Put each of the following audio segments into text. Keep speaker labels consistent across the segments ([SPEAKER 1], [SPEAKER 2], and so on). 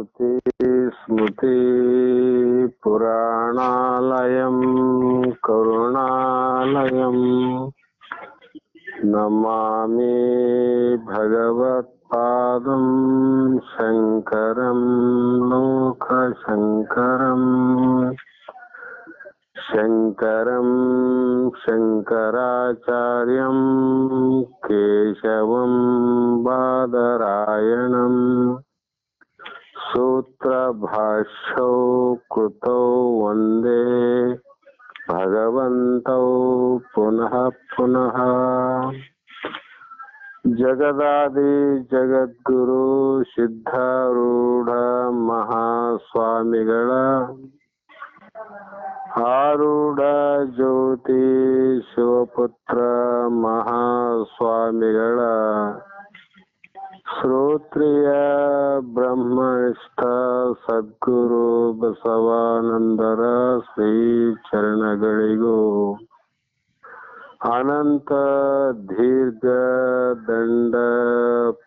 [SPEAKER 1] श्रुतिस्मृतिपुराणालयं करुणालयं नमामि भगवत्पादं शङ्करं लोकशङ्करम् शङ्करं शङ्कराचार्यं केशवं बादरायणं सूत्रभाष्यौ कृतौ वन्दे भगवन्तौ पुनः पुनः। जगदादि जगद्गुರು ಸಿದ್ಧಾರೂಢ ಮಹಾಸ್ವಾಮಿಗಳ ಆರೂಢ ಜ್ಯೋತಿ ಶಿವಪುತ್ರ ಮಹಾಸ್ವಾಮಿಗಳ ಶ್ರೋತ್ರಿಯ ಬ್ರಹ್ಮನಿಷ್ಠ ಸದ್ಗುರು ಬಸವಾನಂದರ ಶ್ರೀ ಚರಣಗಳಿಗೂ ಅನಂತ ದೀರ್ಘ ದಂಡ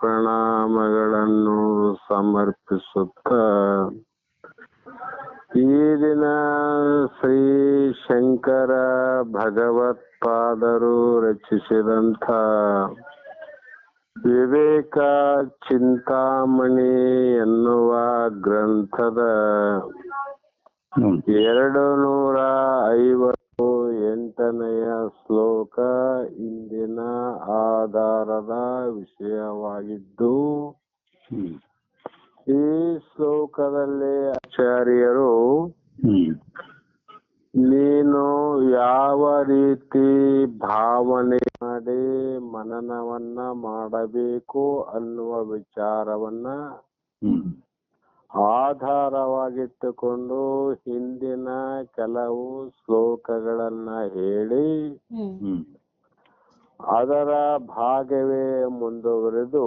[SPEAKER 1] ಪ್ರಣಾಮಗಳನ್ನು ಸಮರ್ಪಿಸುತ್ತ ಈ ದಿನ ಶ್ರೀ ಶಂಕರ ಭಗವತ್ಪಾದರು ರಚಿಸಿದಂಥ ವಿವೇಕ ಚಿಂತಾಮಣಿ ಎನ್ನುವ ಗ್ರಂಥದ 258ನೆಯ ಶ್ಲೋಕ ಇಂದಿನ ಆಧಾರದ ವಿಷಯವಾಗಿದ್ದು, ಈ ಶ್ಲೋಕದಲ್ಲಿ ಆಚಾರ್ಯರು ನೀನು ಯಾವ ರೀತಿ ಭಾವನೆ ಮಾಡಿ ಮನನವನ್ನ ಮಾಡಬೇಕು ಅನ್ನುವ ವಿಚಾರವನ್ನ ಆಧಾರವಾಗಿಟ್ಟುಕೊಂಡು ಹಿಂದಿನ ಕೆಲವು ಶ್ಲೋಕಗಳನ್ನ ಹೇಳಿ ಅದರ ಭಾಗವೇ ಮುಂದುವರೆದು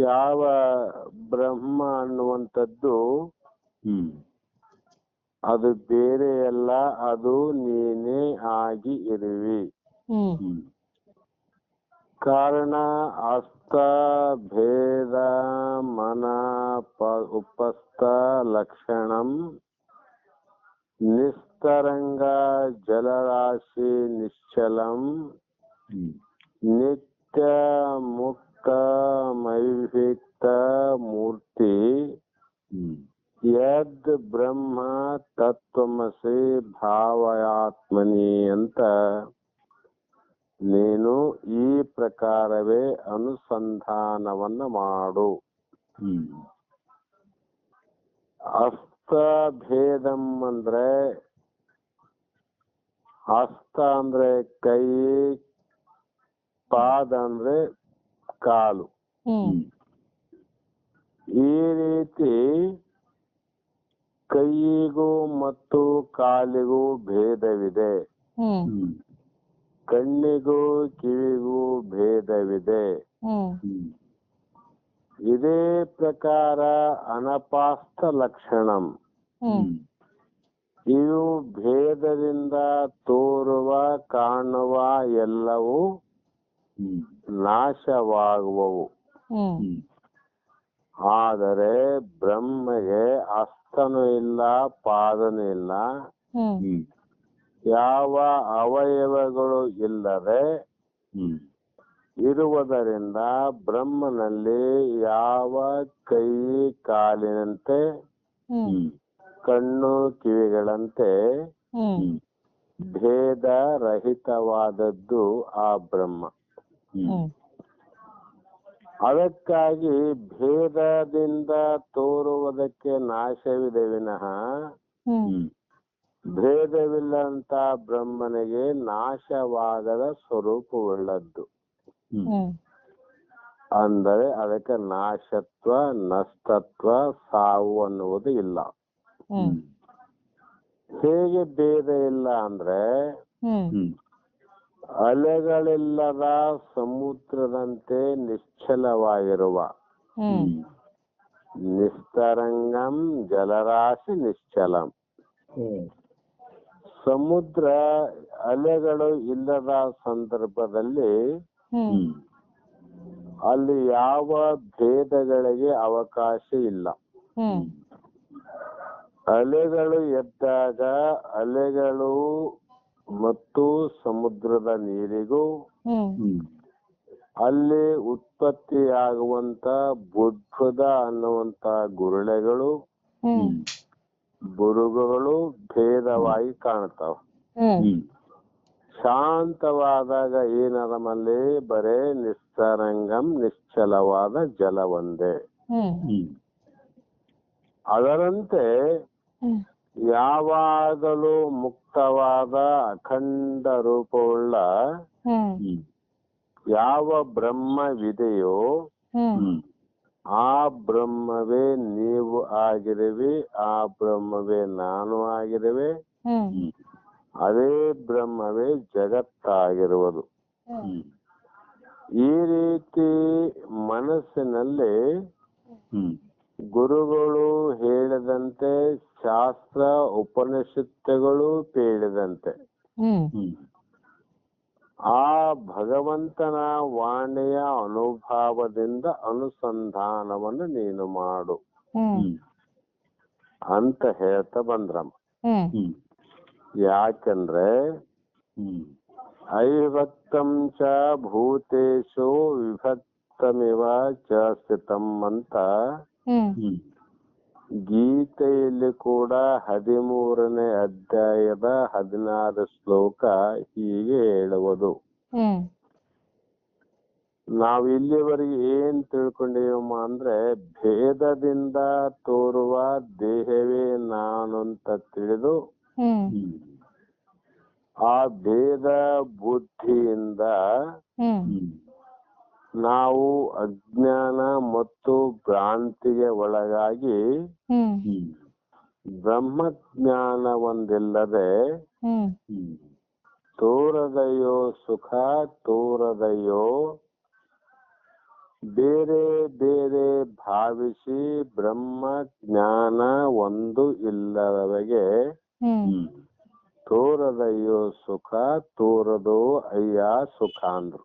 [SPEAKER 1] ಯಾವ ಬ್ರಹ್ಮ ಅನ್ನುವಂಥದ್ದು ಅದು ಬೇರೆಯಲ್ಲ, ಅದು ನೀನೇ ಆಗಿ ಇರುವಿ. ಕಾರಣ ಅಸ್ತ ಭೇದ ಮನ ಉಪಸ್ಥ ಲಕ್ಷಣಂ ನಿಸ್ತರಂಗ ಜಲರಾಶಿ ನಿಶ್ಚಲಂ ನಿತ್ಯ ಮುಕ್ತ ಮೈವಿಕ್ತ ಮೂರ್ತಿ ಯದ್ ಬ್ರಹ್ಮ ತತ್ವಮಸಿ ಭಾವಯಾತ್ಮನಿ ಅಂತ ನೀನು ಈ ಪ್ರಕಾರವೇ ಅನುಸಂಧಾನವನ್ನ ಮಾಡು. ಅಸ್ತಭೇದಂ ಅಂದ್ರೆ ಹಸ್ತ ಅಂದ್ರೆ ಕೈ, ಪಾದ ಅಂದ್ರೆ ಕಾಲು. ಈ ರೀತಿ ಕೈಯಿಗೂ ಮತ್ತು ಕಾಲಿಗೂ ಭೇದವಿದೆ, ಕಣ್ಣಿಗೂ ಕಿವಿಗೂ ಭೇದವಿದೆ. ಇದೇ ಪ್ರಕಾರ ಅನಪಾಸ್ಥ ಲಕ್ಷಣಂ, ಇವು ಭೇದದಿಂದ ತೋರುವ ಕಾಣುವ ಎಲ್ಲವೂ ನಾಶವಾಗುವವು. ಆದರೆ ಬ್ರಹ್ಮಗೆ ಹಸ್ತನೂ ಇಲ್ಲ, ಪಾದನೂ ಇಲ್ಲ, ಯಾವ ಅವಯವಗಳು ಇಲ್ಲದೆ ಇರುವುದರಿಂದ ಬ್ರಹ್ಮನಲ್ಲಿ ಯಾವ ಕೈ ಕಾಲಿನಂತೆ ಕಣ್ಣು ಕಿವಿಗಳಂತೆ ಭೇದ ರಹಿತವಾದದ್ದು ಆ ಬ್ರಹ್ಮ. ಅದಕ್ಕಾಗಿ ಭೇದದಿಂದ ತೋರುವುದಕ್ಕೆ ನಾಶವಿದೆ ವಿನಃ ಭೇದವಿಲ್ಲಂತ ಬ್ರಹ್ಮನಿಗೆ ನಾಶವಾಗದ ಸ್ವರೂಪವುಳ್ಳದ್ದು. ಅಂದರೆ ಅದಕ್ಕೆ ನಾಶತ್ವ, ನಷ್ಟತ್ವ, ಸಾವು ಅನ್ನುವುದು ಇಲ್ಲ. ಹೇಗೆ ಭೇದ ಇಲ್ಲ ಅಂದ್ರೆ ಅಲೆಗಳಿಲ್ಲದ ಸಮುದ್ರದಂತೆ ನಿಶ್ಚಲವಾಗಿರುವ ನಿಸ್ತರಂಗಂ ಜಲರಾಶಿ ನಿಶ್ಚಲಂ. ಸಮುದ್ರ ಅಲೆಗಳು ಇಲ್ಲದ ಸಂದರ್ಭದಲ್ಲಿ ಅಲ್ಲಿ ಯಾವ ಭೇದಗಳಿಗೆ ಅವಕಾಶ ಇಲ್ಲ.
[SPEAKER 2] ಹ್ಮ್
[SPEAKER 1] ಅಲೆಗಳು ಎದ್ದಾಗ ಅಲೆಗಳು ಮತ್ತು ಸಮುದ್ರದ ನೀರಿಗೂ
[SPEAKER 2] ಹ್ಮ್
[SPEAKER 1] ಅಲ್ಲಿ ಉತ್ಪತ್ತಿಯಾಗುವಂತ ಬುದ್ಧದ ಅನ್ನುವಂತ ಗುರುಳೆಗಳು
[SPEAKER 2] ಹ್ಮ್
[SPEAKER 1] ಬುರುಗುಗಳು ಭೇದವಾಗಿ ಕಾಣ್ತಾವ.
[SPEAKER 2] ಹ್ಮ್
[SPEAKER 1] ಶಾಂತವಾದಾಗ ಏನದಮಲ್ಲಿ ಬರೇ ನಿಸ್ತರಂಗಂ ನಿಶ್ಚಲವಾದ ಜಲ ಒಂದೇ.
[SPEAKER 2] ಹ್ಮ್
[SPEAKER 1] ಅದರಂತೆ
[SPEAKER 2] ಹ್ಮ್
[SPEAKER 1] ಯಾವಾಗಲೂ ಮುಕ್ತವಾದ ಅಖಂಡ ರೂಪವುಳ್ಳ
[SPEAKER 2] ಹ್ಮ್
[SPEAKER 1] ಯಾವ ಬ್ರಹ್ಮವಿದೆಯೋ
[SPEAKER 2] ಹ್ಮ್
[SPEAKER 1] ಆ ಬ್ರಹ್ಮವೇ ನೀವು ಆಗಿರುವಿ, ಆ ಬ್ರಹ್ಮವೇ ನಾನು ಆಗಿರುವೆ,
[SPEAKER 2] ಹ್ಮ್
[SPEAKER 1] ಅದೇ ಬ್ರಹ್ಮವೇ ಜಗತ್ತಾಗಿರುವುದು. ಈ ರೀತಿ ಮನಸ್ಸಿನಲ್ಲಿ ಗುರುಗಳು ಹೇಳಿದಂತೆ ಶಾಸ್ತ್ರ ಉಪನಿಷತ್ತುಗಳು ಹೇಳಿದಂತೆ ಆ ಭಗವಂತನ ವಾಣಿಯ ಅನುಭಾವದಿಂದ ಅನುಸಂಧಾನವನ್ನು ನೀನು ಮಾಡು ಅಂತ ಹೇಳ್ತಾ ಬಂದ್ರಮ್ಮ. ಯಾಕಂದ್ರೆ ಐವತ್ತಂ ಚ ಭೂತೇಶು ವಿಭಕ್ತಮಿವ ಚ ಸ್ಥಿತಂ ಅಂತ ಗೀತೆಯಲ್ಲಿ ಕೂಡ 13ನೇ ಅಧ್ಯಾಯದ 16 ಶ್ಲೋಕ ಹೀಗೆ ಹೇಳುವುದು. ನಾವು ಇಲ್ಲಿವರೆಗೆ ಏನ್ ತಿಳ್ಕೊಂಡಿವಮ್ಮ ಅಂದ್ರೆ ಭೇದದಿಂದ ತೋರುವ ದೇಹವೇ ನಾನು ಅಂತ ತಿಳಿದು ಆ ಭೇದ ಬುದ್ಧಿಯಿಂದ ನಾವು ಅಜ್ಞಾನ ಮತ್ತು ಭ್ರಾಂತಿಗೆ ಒಳಗಾಗಿ ಬ್ರಹ್ಮಜ್ಞಾನ ಒಂದಿಲ್ಲದೆ ತೋರದೆಯೋ ಸುಖ ತೋರದೆಯೋ ಬೇರೆ ಬೇರೆ ಭಾವಿಸಿ ಬ್ರಹ್ಮ ಜ್ಞಾನ ಒಂದು ಇಲ್ಲದವಗೆ ತೋರದೆಯೋ ಸುಖ ತೋರದೋ ಅಯ್ಯ ಸುಖ ಅಂದ್ರು.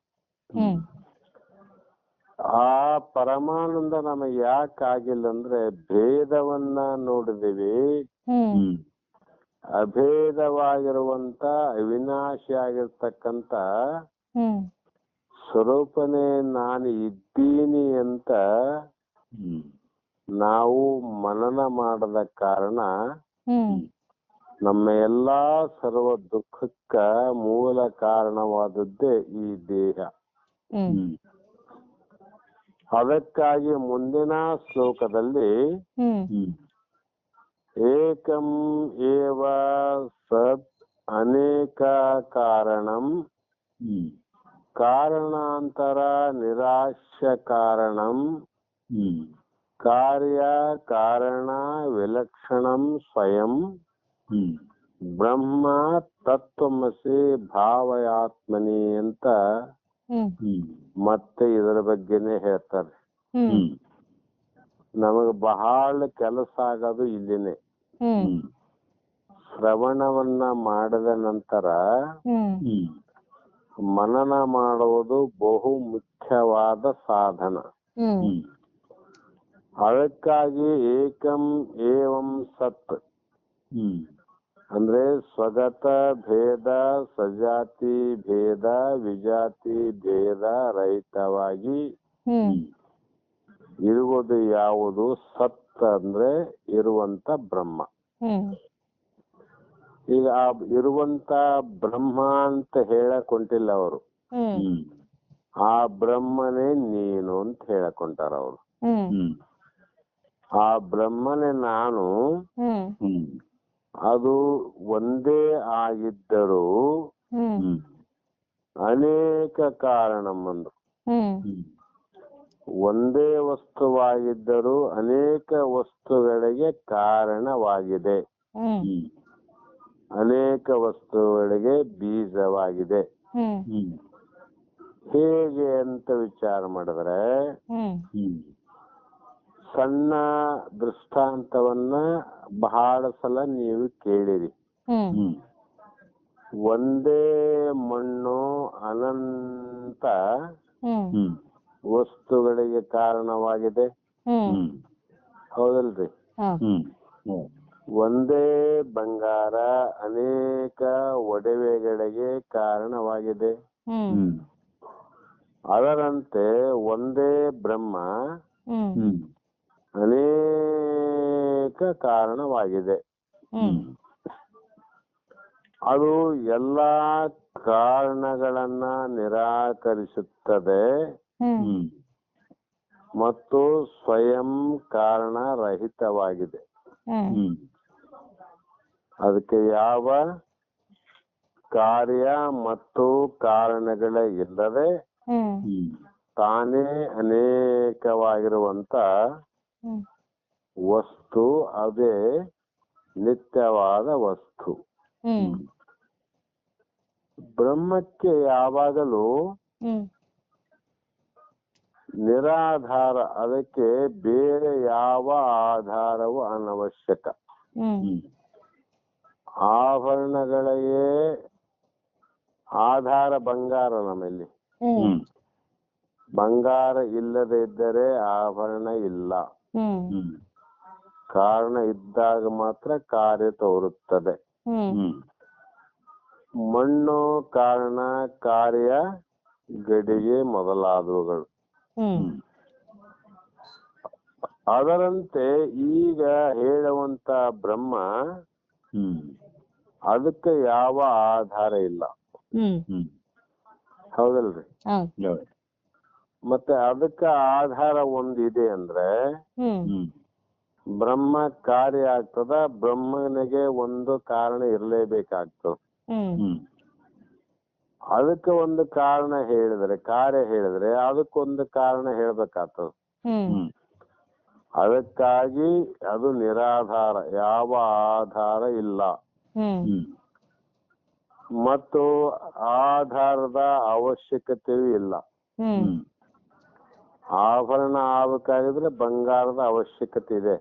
[SPEAKER 1] ಆ ಪರಮಾನಂದ ನಮಗೆ ಯಾಕಾಗಿಲ್ಲ ಅಂದ್ರೆ ಭೇದವನ್ನ ನೋಡಿದೀವಿ. ಅಭೇದವಾಗಿರುವಂತ ಅವಿನಾಶಿ ಆಗಿರ್ತಕ್ಕಂತ ಸ್ವರೂಪನೇ ನಾನು ಇದ್ದೀನಿ ಅಂತ ನಾವು ಮನನ ಮಾಡದ ಕಾರಣ ನಮ್ಮ ಎಲ್ಲಾ ಸರ್ವ ದುಃಖಕ್ಕ ಮೂಲ ಕಾರಣವಾದದ್ದೇ ಈ ದೇಹ. ಅದಕ್ಕಾಗಿ ಮುಂದಿನ ಶ್ಲೋಕದಲ್ಲಿ ಏಕಂ ಏವ ಸತ್ ಅನೇಕ ಕಾರಣಂ ಕಾರಣಾಂತರ ನಿರಾಶ್ಯ ಕಾರಣಂ ಕಾರ್ಯ ಕಾರಣ ವಿಲಕ್ಷಣಂ ಸ್ವಯಂ ಬ್ರಹ್ಮ ತತ್ವಮಸಿ ಭಾವಯಾತ್ಮನಿ ಅಂತ ಮತ್ತೆ ಇದರ ಬಗ್ಗೆನೆ ಹೇಳ್ತಾರೆ. ನಮಗ ಬಹಳ ಕೆಲಸ ಆಗೋದು ಇಲ್ಲಿನೇ. ಶ್ರವಣವನ್ನ ಮಾಡಿದ ನಂತರ ಮನನ ಮಾಡುವುದು ಬಹು ಮುಖ್ಯವಾದ ಸಾಧನ. ಅದಕ್ಕಾಗಿ ಏಕಂ ಏವಂ ಸತ್ ಅಂದ್ರೆ ಸ್ವಗತ ಭೇದ ಸಜಾತಿ ಭೇದ ವಿಜಾತಿ ಭೇದ ರಹಿತವಾಗಿ ಇರುವುದು ಯಾವುದು? ಸತ್ ಅಂದ್ರೆ ಇರುವಂತ ಬ್ರಹ್ಮ. ಈಗ ಆ ಇರುವಂತ ಬ್ರಹ್ಮ ಅಂತ ಹೇಳಕ್ ಹೊಂಟಿಲ್ಲ ಅವರು. ಆ ಬ್ರಹ್ಮನೇ ನೀನು ಅಂತ ಹೇಳಕ್ ಹೊಂಟಾರ ಅವರು. ಆ ಬ್ರಹ್ಮನೇ ನಾನು, ಅದು ಒಂದೇ ಆಗಿದ್ದರೂ ಅನೇಕ ಕಾರಣಂದ್ರು. ಒಂದೇ ವಸ್ತುವಾಗಿದ್ದರೂ ಅನೇಕ ವಸ್ತುಗಳಿಗೆ ಕಾರಣವಾಗಿದೆ, ಅನೇಕ ವಸ್ತುಗಳಿಗೆ ಬೀಜವಾಗಿದೆ. ಹೇಗೆ ಅಂತ ವಿಚಾರ ಮಾಡಿದ್ರೆ ಸಣ್ಣ ದೃಷ್ಟಾಂತವನ್ನ ಬಹಳ ಸಲ ನೀವು ಕೇಳಿರಿ. ಒಂದೇ ಮಣ್ಣು ಅನಂತ ವಸ್ತುಗಳಿಗೆ ಕಾರಣವಾಗಿದೆ.
[SPEAKER 2] ಹ್ಮ್
[SPEAKER 1] ಹೌದಲ್ರಿ?
[SPEAKER 2] ಹಾ
[SPEAKER 1] ಒಂದೇ ಬಂಗಾರ ಅನೇಕ ಒಡವೆಗಳಿಗೆ ಕಾರಣವಾಗಿದೆ.
[SPEAKER 2] ಹ್ಮ್
[SPEAKER 1] ಅದರಂತೆ ಒಂದೇ ಬ್ರಹ್ಮ
[SPEAKER 2] ಹ್ಮ್
[SPEAKER 1] ಅನೇಕ ಕಾರಣವಾಗಿದೆ.
[SPEAKER 2] ಹ್ಮ್
[SPEAKER 1] ಅದು ಎಲ್ಲಾ ಕಾರಣಗಳನ್ನ ನಿರಾಕರಿಸುತ್ತದೆ
[SPEAKER 2] ಹ್ಮ್
[SPEAKER 1] ಮತ್ತು ಸ್ವಯಂ ಕಾರಣರಹಿತವಾಗಿದೆ.
[SPEAKER 2] ಹ್ಮ್
[SPEAKER 1] ಅದಕ್ಕೆ ಯಾವ ಕಾರ್ಯ ಮತ್ತು ಕಾರಣಗಳೇ ಇಲ್ಲದೆ ತಾನೇ ಅನೇಕವಾಗಿರುವಂತ
[SPEAKER 2] ಹ್ಮ್
[SPEAKER 1] ವಸ್ತು, ಅದೇ ನಿತ್ಯವಾದ ವಸ್ತು.
[SPEAKER 2] ಹ್ಮ್
[SPEAKER 1] ಬ್ರಹ್ಮಕ್ಕೆ ಯಾವಾಗಲೂ
[SPEAKER 2] ಹ್ಮ್
[SPEAKER 1] ನಿರಾಧಾರ, ಅದಕ್ಕೆ ಬೇರೆ ಯಾವ ಆಧಾರವೂ ಅನವಶ್ಯಕ.
[SPEAKER 2] ಹ್ಮ್
[SPEAKER 1] ಆಭರಣಗಳಿಗೆ ಆಧಾರ ಬಂಗಾರ. ನಮ್ಮಲ್ಲಿ
[SPEAKER 2] ಹ್ಮ್
[SPEAKER 1] ಬಂಗಾರ ಇಲ್ಲದೆ ಇದ್ದರೆ ಆಭರಣ ಇಲ್ಲ.
[SPEAKER 2] ಹ್ಮ್
[SPEAKER 1] ಕಾರಣ ಇದ್ದಾಗ ಮಾತ್ರ ಕಾರ್ಯ ತೋರುತ್ತದೆ.
[SPEAKER 2] ಹ್ಮ್
[SPEAKER 1] ಮಣ್ಣು ಕಾರಣ, ಕಾರ್ಯ ಗಡಿಗೆ ಮೊದಲಾದವುಗಳು.
[SPEAKER 2] ಹ್ಮ್
[SPEAKER 1] ಅದರಂತೆ ಈಗ ಹೇಳುವಂತ ಬ್ರಹ್ಮ, ಅದಕ್ಕೆ ಯಾವ ಆಧಾರ ಇಲ್ಲ. ಹೌದಲ್ರಿ? ಮತ್ತೆ ಅದಕ್ಕೆ ಆಧಾರ ಒಂದಿದೆ ಅಂದ್ರೆ ಬ್ರಹ್ಮ ಕಾರ್ಯ ಆಗ್ತದ. ಬ್ರಹ್ಮನಿಗೆ ಒಂದು ಕಾರಣ ಇರಲೇಬೇಕಾಗ್ತದ. ಅದಕ್ಕೆ ಒಂದು ಕಾರಣ ಹೇಳಿದ್ರೆ, ಕಾರ್ಯ ಹೇಳಿದ್ರೆ ಅದಕ್ಕೊಂದು ಕಾರಣ ಹೇಳ್ಬೇಕಾಗ್ತದ. ಅದಕ್ಕಾಗಿ ಅದು ನಿರಾಧಾರ, ಯಾವ ಆಧಾರ ಇಲ್ಲ. ಮತ್ತು ಆಧಾರದ ಅವಶ್ಯಕತೆಯೂ ಇಲ್ಲ. ಆಭರಣ ಆಗ್ಬೇಕಾಗಿದ್ರೆ ಬಂಗಾರದ ಅವಶ್ಯಕತೆ ಇದೆ.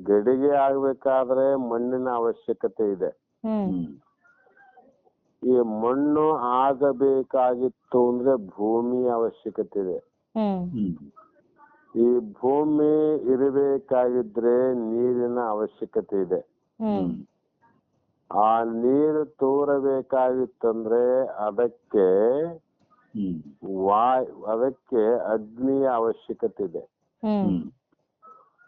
[SPEAKER 1] ಗಡಿಗೆ ಆಗ್ಬೇಕಾದ್ರೆ ಮಣ್ಣಿನ ಅವಶ್ಯಕತೆ ಇದೆ. ಈ ಮಣ್ಣು ಆಗಬೇಕಾಗಿತ್ತು ಅಂದ್ರೆ ಭೂಮಿಯ ಅವಶ್ಯಕತೆ ಇದೆ. ಈ ಭೂಮಿ ಇರಬೇಕಾಗಿದ್ರೆ ನೀರಿನ ಅವಶ್ಯಕತೆ ಇದೆ. ಆ ನೀರು ತೋರಬೇಕಾಗಿತ್ತಂದ್ರೆ ಅದಕ್ಕೆ ಅದಕ್ಕೆ ಅಗ್ನಿಯ ಅವಶ್ಯಕತೆ ಇದೆ.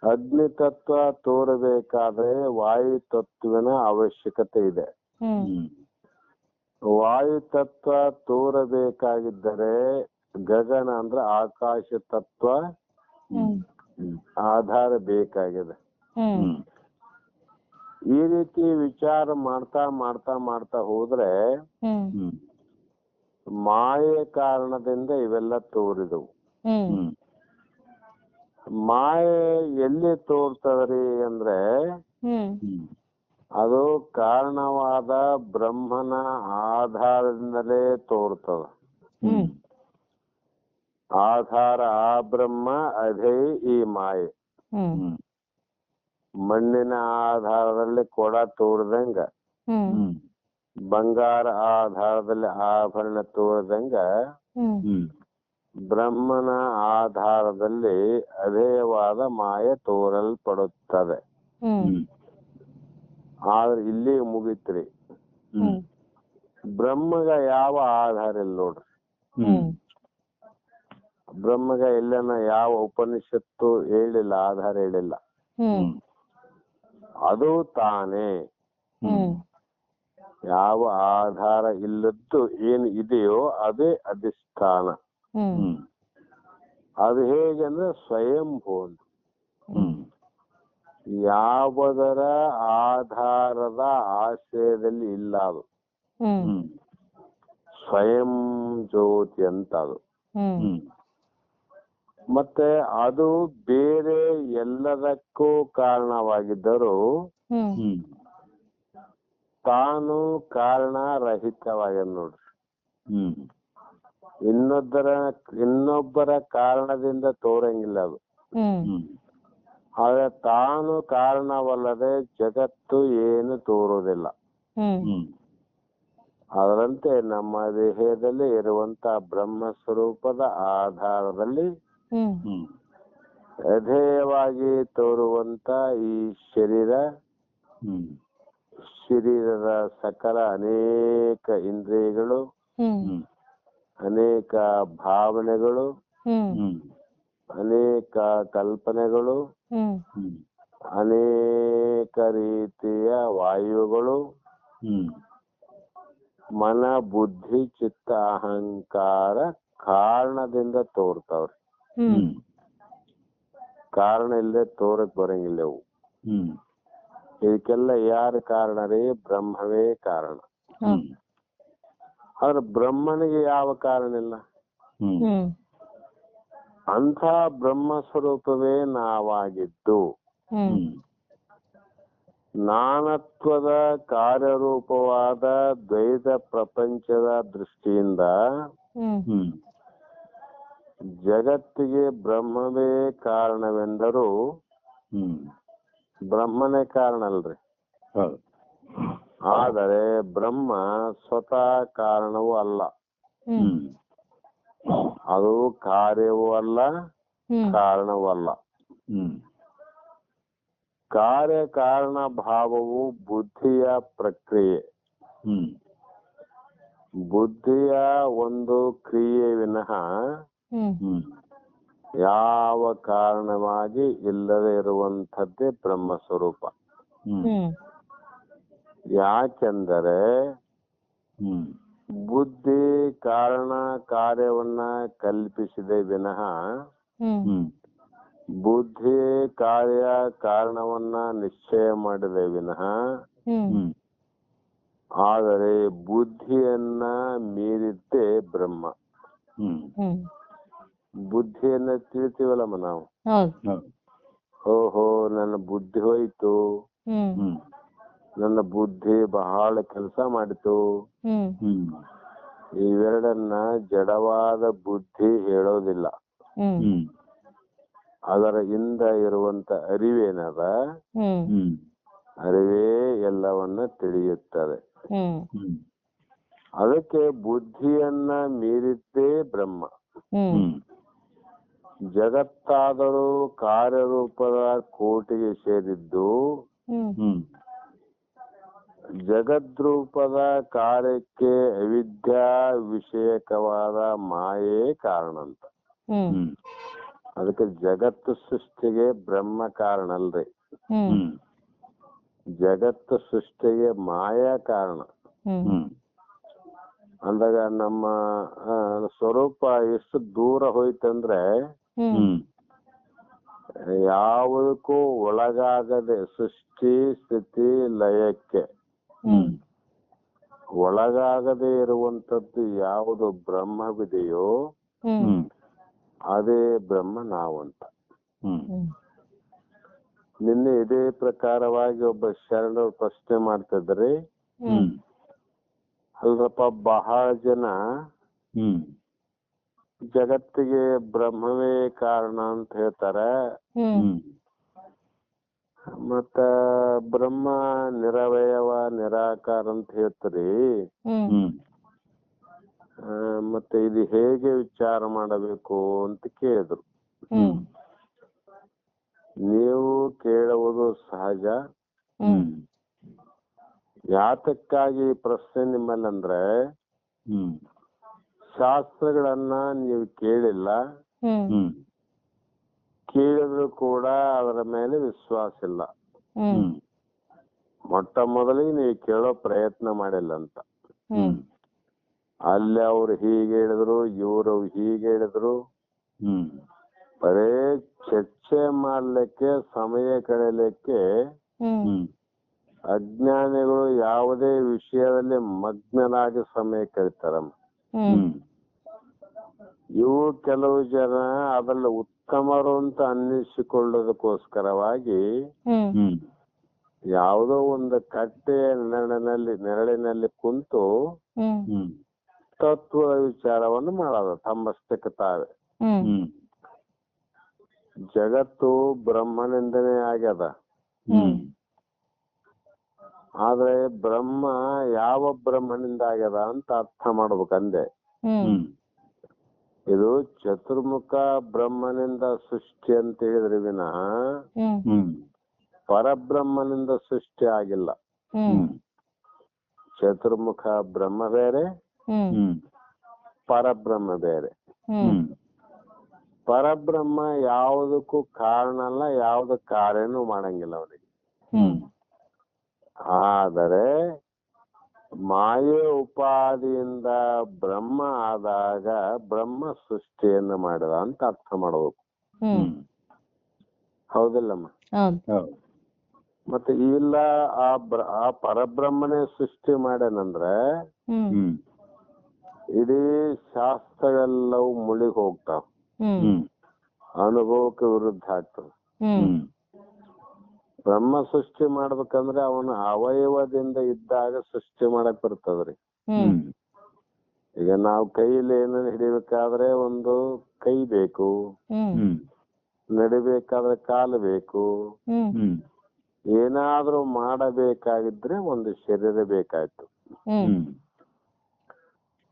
[SPEAKER 1] ಅಗ್ನಿ ತತ್ವ ತೋರಬೇಕಾದ್ರೆ ವಾಯು ತತ್ವನ ಅವಶ್ಯಕತೆ ಇದೆ. ವಾಯು ತತ್ವ ತೋರಬೇಕಾಗಿದ್ದರೆ ಗಗನ ಅಂದ್ರೆ ಆಕಾಶ ತತ್ವ ಆಧಾರ ಬೇಕಾಗಿದೆ. ಈ ರೀತಿ ವಿಚಾರ ಮಾಡ್ತಾ ಮಾಡ್ತಾ ಮಾಡ್ತಾ ಹೋದ್ರೆ ಮಾಯೆ ಕಾರಣದಿಂದ ಇವೆಲ್ಲ ತೋರಿದವು. ಮಾಯೆ ಎಲ್ಲಿ ತೋರ್ತದ್ರಿ ಅಂದ್ರೆ ಅದು ಕಾರಣವಾದ ಬ್ರಹ್ಮನ ಆಧಾರದಿಂದಲೇ ತೋರ್ತದ. ಆಧಾರ ಆ ಬ್ರಹ್ಮ, ಅದೇ ಈ ಮಾಯೆ. ಮಣ್ಣಿನ ಆಧಾರದಲ್ಲಿ ಕೊಡ ತೋರದಂಗ, ಬಂಗಾರ ಆಧಾರದಲ್ಲಿ ಆಭರಣ ತೋರದಂಗ, ಬ್ರಹ್ಮನ ಆಧಾರದಲ್ಲಿ ಅಧೇಯವಾದ ಮಾಯೆ ತೋರಲ್ಪಡುತ್ತದೆ. ಆದ್ರೆ ಇಲ್ಲಿ ಮುಗಿತ್ರಿ. ಬ್ರಹ್ಮಗ ಯಾವ ಆಧಾರ ಇಲ್ಲ ನೋಡ್ರಿ. ಬ್ರಹ್ಮಗ ಎಲ್ಲನ ಯಾವ ಉಪನಿಷತ್ತು ಹೇಳಿಲ್ಲ, ಆಧಾರ ಹೇಳಿಲ್ಲ. ಅದು ತಾನೇ ಯಾವ ಆಧಾರ ಇಲ್ಲದ್ದು ಏನು ಇದೆಯೋ ಅದೇ ಅಧಿಷ್ಠಾನ. ಅದು ಹೇಗೆಂದ್ರೆ ಸ್ವಯಂಭೂ. ಯಾವುದರ ಆಧಾರದ ಆಶ್ರಯದಲ್ಲಿ ಇಲ್ಲ. ಅದು ಸ್ವಯಂ ಜ್ಯೋತಿ ಅಂತ ಅದು. ಮತ್ತೆ ಅದು ಬೇರೆ ಎಲ್ಲದಕ್ಕೂ ಕಾರಣವಾಗಿದ್ದರೂ ತಾನು ಕಾರಣರಹಿತವಾಗ್ಯದ ನೋಡ್ರಿ. ಇನ್ನೊಬ್ಬರ ಕಾರಣದಿಂದ ತೋರಂಗಿಲ್ಲ ಅದು. ಆದ್ರೆ ತಾನು ಕಾರಣವಲ್ಲದೆ ಜಗತ್ತು ಏನು ತೋರುವುದಿಲ್ಲ. ಅದರಂತೆ ನಮ್ಮ ದೇಹದಲ್ಲಿ ಇರುವಂತ ಬ್ರಹ್ಮ ಸ್ವರೂಪದ ಆಧಾರದಲ್ಲಿ
[SPEAKER 2] ಹ್ಮ್
[SPEAKER 3] ಹ್ಮ್
[SPEAKER 1] ಅಧೇಯವಾಗಿ ತೋರುವಂತ ಈ
[SPEAKER 3] ಹ್ಮ್
[SPEAKER 1] ಶರೀರದ ಸಕಲ ಅನೇಕ ಇಂದ್ರಿಯಗಳು,
[SPEAKER 2] ಹ್ಮ್
[SPEAKER 3] ಹ್ಮ್
[SPEAKER 1] ಅನೇಕ ಭಾವನೆಗಳು,
[SPEAKER 2] ಹ್ಮ್
[SPEAKER 3] ಹ್ಮ್
[SPEAKER 1] ಅನೇಕ ಕಲ್ಪನೆಗಳು,
[SPEAKER 2] ಹ್ಮ್
[SPEAKER 3] ಹ್ಮ್
[SPEAKER 1] ಅನೇಕ ರೀತಿಯ ವಾಯುಗಳು,
[SPEAKER 3] ಹ್ಮ್
[SPEAKER 1] ಮನ ಬುದ್ಧಿ ಚಿತ್ತ ಅಹಂಕಾರ ಕಾರಣದಿಂದ ತೋರ್ತಾವ್ರಿ.
[SPEAKER 2] ಹ್ಮ್
[SPEAKER 3] ಹ್ಮ್
[SPEAKER 1] ಕಾರಣ ಇಲ್ಲದೆ ತೋರಕ್ ಬರಂಗಿಲ್ಲ ಅವು.
[SPEAKER 3] ಹ್ಮ್
[SPEAKER 1] ಇದಕ್ಕೆಲ್ಲ ಯಾರ ಕಾರಣ ರೀ? ಬ್ರಹ್ಮವೇ ಕಾರಣ.
[SPEAKER 3] ಹ್ಮ್
[SPEAKER 1] ಆದ್ರೆ ಬ್ರಹ್ಮನಿಗೆ ಯಾವ ಕಾರಣ ಇಲ್ಲ.
[SPEAKER 3] ಹ್ಮ್
[SPEAKER 2] ಹ್ಮ್
[SPEAKER 1] ಅಂಥ ಬ್ರಹ್ಮ ಸ್ವರೂಪವೇ ನಾವಾಗಿದ್ದು
[SPEAKER 2] ಹ್ಮ್
[SPEAKER 3] ಹ್ಮ್
[SPEAKER 1] ನಾನತ್ವದ ಕಾರ್ಯರೂಪವಾದ ದ್ವೈತ ಪ್ರಪಂಚದ ದೃಷ್ಟಿಯಿಂದ
[SPEAKER 2] ಹ್ಮ್
[SPEAKER 3] ಹ್ಮ್
[SPEAKER 1] ಜಗತ್ತಿಗೆ ಬ್ರಹ್ಮವೇ ಕಾರಣವೆಂದರೂ
[SPEAKER 3] ಹ್ಮ್
[SPEAKER 1] ಬ್ರಹ್ಮನೇ ಕಾರಣ ಅಲ್ರಿ.
[SPEAKER 3] ಹೌದು.
[SPEAKER 1] ಆದರೆ ಬ್ರಹ್ಮ ಸ್ವತಃ ಕಾರಣವೂ ಅಲ್ಲ,
[SPEAKER 2] ಹ್ಮ್
[SPEAKER 3] ಹ್ಮ್
[SPEAKER 1] ಅದು ಕಾರ್ಯವೂ ಅಲ್ಲ,
[SPEAKER 2] ಹ್ಮ್
[SPEAKER 1] ಕಾರಣವೂ ಅಲ್ಲ.
[SPEAKER 3] ಹ್ಮ್
[SPEAKER 1] ಕಾರ್ಯ ಕಾರಣ ಭಾವವು ಬುದ್ಧಿಯ ಪ್ರಕ್ರಿಯೆ.
[SPEAKER 3] ಹ್ಮ್
[SPEAKER 1] ಬುದ್ಧಿಯ ಒಂದು ಕ್ರಿಯೆ ವಿನಃ
[SPEAKER 2] ಹ್ಮ್
[SPEAKER 3] ಹ್ಮ್
[SPEAKER 1] ಯಾವ ಕಾರಣವಾಗಿ ಇಲ್ಲದೆ ಇರುವಂಥದ್ದೇ ಬ್ರಹ್ಮ ಸ್ವರೂಪ.
[SPEAKER 3] ಹ್ಮ್
[SPEAKER 2] ಹ್ಮ್
[SPEAKER 1] ಯಾಕೆಂದರೆ
[SPEAKER 3] ಹ್ಮ್
[SPEAKER 1] ಬುದ್ಧಿ ಕಾರಣ ಕಾರ್ಯವನ್ನ ಕಲ್ಪಿಸಿದೆ ವಿನಃ
[SPEAKER 2] ಹ್ಮ್
[SPEAKER 3] ಹ್ಮ್
[SPEAKER 1] ಬುದ್ಧಿ ಕಾರ್ಯ ಕಾರಣವನ್ನ ನಿಶ್ಚಯ ಮಾಡಿದೆ ವಿನಃ
[SPEAKER 2] ಹ್ಮ್
[SPEAKER 3] ಹ್ಮ್
[SPEAKER 1] ಆದರೆ ಬುದ್ಧಿಯನ್ನ ಮೀರಿದ್ದೇ ಬ್ರಹ್ಮ.
[SPEAKER 3] ಹ್ಮ್
[SPEAKER 2] ಹ್ಮ್
[SPEAKER 1] ಬುದ್ಧಿಯನ್ನ ತಿಳಿತೀವಲ್ಲಮ್ಮ ನಾವು.
[SPEAKER 2] ಹೌದು.
[SPEAKER 3] ಹೌದು.
[SPEAKER 1] ಓಹೋ, ನನ್ನ ಬುದ್ಧಿ ಹೋಯ್ತು,
[SPEAKER 2] ಹ್ಮ್
[SPEAKER 3] ಹ್ಮ್
[SPEAKER 1] ನನ್ನ ಬುದ್ಧಿ ಬಹಳ ಕೆಲಸ ಮಾಡಿತು.
[SPEAKER 2] ಹ್ಮ್
[SPEAKER 3] ಹ್ಮ್
[SPEAKER 1] ಇವೆರಡನ್ನ ಜಡವಾದ ಬುದ್ಧಿ ಹೇಳೋದಿಲ್ಲ.
[SPEAKER 2] ಹ್ಮ್
[SPEAKER 3] ಹ್ಮ್
[SPEAKER 1] ಅದರ ಹಿಂದ ಇರುವಂತ ಅರಿವೇನದ,
[SPEAKER 2] ಹ್ಮ್
[SPEAKER 3] ಹ್ಮ್
[SPEAKER 1] ಅರಿವೇ ಎಲ್ಲವನ್ನ ತಿಳಿಯುತ್ತದೆ.
[SPEAKER 2] ಹ್ಮ್
[SPEAKER 3] ಹ್ಮ್
[SPEAKER 1] ಅದಕ್ಕೆ ಬುದ್ಧಿಯನ್ನ ಮೀರಿದ್ದೇ ಬ್ರಹ್ಮ.
[SPEAKER 2] ಹ್ಮ್
[SPEAKER 3] ಹ್ಮ್
[SPEAKER 1] ಜಗತ್ತಾದರೂ ಕಾರ್ಯರೂಪದ ಕೋಟಿಗೆ ಸೇರಿದ್ದು
[SPEAKER 2] ಹ್ಮ್
[SPEAKER 3] ಹ್ಮ್
[SPEAKER 1] ಜಗದ್ರೂಪದ ಕಾರ್ಯಕ್ಕೆ ಅವಿದ್ಯಾ ವಿಷಯಕವಾದ ಮಾಯೇ ಕಾರಣ ಅಂತ.
[SPEAKER 2] ಹ್ಮ್
[SPEAKER 3] ಹ್ಮ್
[SPEAKER 1] ಅದಕ್ಕೆ ಜಗತ್ತು ಸೃಷ್ಟಿಗೆ ಬ್ರಹ್ಮ ಕಾರಣ ಅಲ್ರಿ,
[SPEAKER 2] ಹ್ಮ್
[SPEAKER 3] ಹ್ಮ್
[SPEAKER 1] ಜಗತ್ತು ಸೃಷ್ಟಿಗೆ ಮಾಯಾ ಕಾರಣ.
[SPEAKER 2] ಹ್ಮ್
[SPEAKER 3] ಹ್ಮ್
[SPEAKER 1] ಅಂದಾಗ ನಮ್ಮ ಸ್ವರೂಪ ಎಷ್ಟು ದೂರ ಹೋಯ್ತಂದ್ರೆ
[SPEAKER 2] ಹ್ಮ್
[SPEAKER 3] ಹ್ಮ್
[SPEAKER 1] ಯಾವುದಕ್ಕೂ ಒಳಗಾಗದೆ ಸೃಷ್ಟಿ ಸ್ಥಿತಿ ಲಯಕ್ಕೆ
[SPEAKER 3] ಹ್ಮ್
[SPEAKER 1] ಒಳಗಾಗದೆ ಇರುವಂತದ್ದು ಯಾವುದು ಬ್ರಹ್ಮವಿದೆಯೋ
[SPEAKER 2] ಹ್ಮ್
[SPEAKER 3] ಹ್ಮ್
[SPEAKER 1] ಅದೇ ಬ್ರಹ್ಮ ನಾವಂತ.
[SPEAKER 3] ಹ್ಮ್
[SPEAKER 2] ಹ್ಮ್
[SPEAKER 1] ನಿನ್ನೆ ಇದೇ ಪ್ರಕಾರವಾಗಿ ಒಬ್ಬ ಶರಣರು ಪ್ರಶ್ನೆ ಮಾಡ್ತಿದ್ರಿ.
[SPEAKER 3] ಹ್ಮ್
[SPEAKER 1] ಅಲ್ರಪ್ಪ, ಬಹಳ ಜನ
[SPEAKER 3] ಹ್ಮ್
[SPEAKER 1] ಜಗತ್ತಿಗೆ ಬ್ರಹ್ಮವೇ ಕಾರಣ ಅಂತ ಹೇಳ್ತಾರೆ,
[SPEAKER 2] ಹ್ಮ್
[SPEAKER 3] ಹ್ಮ್
[SPEAKER 1] ಮತ್ತ ಬ್ರಹ್ಮ ನಿರವಯವ ನಿರಾಕಾರ ಅಂತ ಹೇಳ್ತೀರಿ.
[SPEAKER 2] ಹ್ಮ್
[SPEAKER 3] ಹ್ಮ್
[SPEAKER 1] ಮತ್ತೆ ಇದು ಹೇಗೆ ವಿಚಾರ ಮಾಡಬೇಕು ಅಂತ ಕೇಳಿದ್ರು.
[SPEAKER 2] ಹ್ಮ್
[SPEAKER 1] ನೀವು ಕೇಳುವುದು ಸಹಜ.
[SPEAKER 2] ಹ್ಮ್
[SPEAKER 1] ಯಾತಕ್ಕಾಗಿ ಈ ಪ್ರಶ್ನೆ ನಿಮ್ಮಲ್ಲಂದ್ರೆ
[SPEAKER 3] ಹ್ಮ್
[SPEAKER 1] ಶಾಸ್ತ್ರಗಳನ್ನ ನೀವು ಕೇಳಿಲ್ಲ,
[SPEAKER 2] ಹ್ಮ್
[SPEAKER 3] ಹ್ಮ್
[SPEAKER 1] ಕೇಳಿದ್ರು ಕೂಡ ಅದರ ಮೇಲೆ ವಿಶ್ವಾಸ ಇಲ್ಲ.
[SPEAKER 2] ಹ್ಮ್
[SPEAKER 3] ಹ್ಮ್
[SPEAKER 1] ಮೊಟ್ಟ ಮೊದಲಿಗೆ ನೀವು ಕೇಳೋ ಪ್ರಯತ್ನ ಮಾಡಿಲ್ಲ ಅಂತ.
[SPEAKER 2] ಹ್ಮ್
[SPEAKER 1] ಅಲ್ಲಿ ಅವ್ರು ಹೀಗೆ ಹೇಳಿದ್ರು, ಇವರು ಹೀಗೆ ಹೇಳಿದ್ರು,
[SPEAKER 3] ಹ್ಮ್
[SPEAKER 1] ಬರೇ ಚರ್ಚೆ ಮಾಡ್ಲಿಕ್ಕೆ ಸಮಯ ಕಳೆಯಲಿಕ್ಕೆ
[SPEAKER 2] ಹ್ಮ್
[SPEAKER 3] ಹ್ಮ್
[SPEAKER 1] ಅಜ್ಞಾನಿಗಳು ಯಾವುದೇ ವಿಷಯದಲ್ಲಿ ಮಗ್ನರಾಗಿ ಸಮಯ ಕಳೀತಾರಮ್ಮ.
[SPEAKER 2] ಹ್ಮ್
[SPEAKER 3] ಹ್ಮ್
[SPEAKER 1] ಇವು ಕೆಲವು ಜನ ಅದರಲ್ಲಿ ಉತ್ತಮರು ಅಂತ ಅನ್ನಿಸಿಕೊಳ್ಳೋದಕ್ಕೋಸ್ಕರವಾಗಿ
[SPEAKER 2] ಹ್ಮ್
[SPEAKER 3] ಹ್ಮ್
[SPEAKER 1] ಯಾವುದೋ ಒಂದು ಕಟ್ಟೆಯ ನೆರಳಿನಲ್ಲಿ ಕುಂತು
[SPEAKER 2] ಹ್ಮ್
[SPEAKER 3] ಹ್ಮ್
[SPEAKER 1] ತತ್ವದ ವಿಚಾರವನ್ನು ಮಾಡೋದು ತಮ್ಮಷ್ಟಕ್ಕೆ ತಾವೇ.
[SPEAKER 2] ಹ್ಮ್
[SPEAKER 3] ಹ್ಮ್
[SPEAKER 1] ಜಗತ್ತು ಬ್ರಹ್ಮನಿಂದನೇ ಆಗ್ಯದ.
[SPEAKER 3] ಹ್ಮ್
[SPEAKER 1] ಆದ್ರೆ ಬ್ರಹ್ಮ ಯಾವ ಬ್ರಹ್ಮನಿಂದ ಆಗ್ಯದ ಅಂತ ಅರ್ಥ ಮಾಡ್ಬೇಕಂದೆ.
[SPEAKER 2] ಹ್ಮ್
[SPEAKER 1] ಇದು ಚತುರ್ಮುಖ ಬ್ರಹ್ಮನಿಂದ ಸೃಷ್ಟಿ ಅಂತ ಹೇಳಿದ್ರೆ ವಿನಃ
[SPEAKER 2] ಹ್ಮ್
[SPEAKER 3] ಹ್ಮ್
[SPEAKER 1] ಪರಬ್ರಹ್ಮನಿಂದ ಸೃಷ್ಟಿ ಆಗಿಲ್ಲ.
[SPEAKER 2] ಹ್ಮ್
[SPEAKER 1] ಚತುರ್ಮುಖ ಬ್ರಹ್ಮ ಬೇರೆ,
[SPEAKER 2] ಹ್ಮ್
[SPEAKER 3] ಹ್ಮ್
[SPEAKER 1] ಪರಬ್ರಹ್ಮ ಬೇರೆ.
[SPEAKER 2] ಹ್ಮ್
[SPEAKER 1] ಪರಬ್ರಹ್ಮ ಯಾವುದಕ್ಕೂ ಕಾರಣ ಅಲ್ಲ, ಯಾವ್ದು ಕಾರ್ಯನೂ ಮಾಡಂಗಿಲ್ಲ ಅವನಿಗೆ.
[SPEAKER 2] ಹ್ಮ್
[SPEAKER 1] ಆದರೆ ಮಾಯೆ ಉಪಾದಿಯಿಂದ ಬ್ರಹ್ಮ ಆದಾಗ ಬ್ರಹ್ಮ ಸೃಷ್ಟಿಯನ್ನು ಮಾಡಿದ ಅಂತ ಅರ್ಥ ಮಾಡಬೇಕು.
[SPEAKER 2] ಹ್ಮ್
[SPEAKER 1] ಹೌದಿಲ್ಲಮ್ಮ?
[SPEAKER 2] ಹೌದು.
[SPEAKER 3] ಹೌದು.
[SPEAKER 1] ಮತ್ತೆ ಇಲ್ಲ ಆ ಪರಬ್ರಹ್ಮನೇ ಸೃಷ್ಟಿ ಮಾಡ್ಯಾನಂದ್ರೆ
[SPEAKER 2] ಹ್ಮ್
[SPEAKER 3] ಹ್ಮ್
[SPEAKER 1] ಇಡೀ ಶಾಸ್ತ್ರಗಳೆಲ್ಲವೂ ಮುಳುಗಿ ಹೋಗ್ತಾವ,
[SPEAKER 2] ಹ್ಮ್
[SPEAKER 3] ಹ್ಮ್
[SPEAKER 1] ಅನುಭವಕ್ಕೆ ವಿರುದ್ಧ ಆಗ್ತದೆ.
[SPEAKER 2] ಹ್ಮ್
[SPEAKER 3] ಹ್ಮ್
[SPEAKER 1] ಬ್ರಹ್ಮ ಸೃಷ್ಟಿ ಮಾಡ್ಬೇಕಂದ್ರೆ ಅವನ ಅವಯವದಿಂದ ಇದ್ದಾಗ ಸೃಷ್ಟಿ ಮಾಡಕ್ ಬರ್ತದ್ರಿ.
[SPEAKER 2] ಹ್ಮ್
[SPEAKER 3] ಹ್ಮ್
[SPEAKER 1] ಈಗ ನಾವು ಕೈಯಲ್ಲಿ ಏನನ್ನ ಹಿಡಿಬೇಕಾದ್ರೆ ಒಂದು ಕೈ ಬೇಕು,
[SPEAKER 2] ಹ್ಮ್
[SPEAKER 3] ಹ್ಮ್
[SPEAKER 1] ನಡಿಬೇಕಾದ್ರೆ ಕಾಲು ಬೇಕು,
[SPEAKER 2] ಹ್ಮ್
[SPEAKER 3] ಹ್ಮ್
[SPEAKER 1] ಏನಾದ್ರೂ ಮಾಡಬೇಕಾಗಿದ್ರೆ ಒಂದು ಶರೀರ ಬೇಕಾಯ್ತು.
[SPEAKER 2] ಹ್ಮ್
[SPEAKER 3] ಹ್ಮ್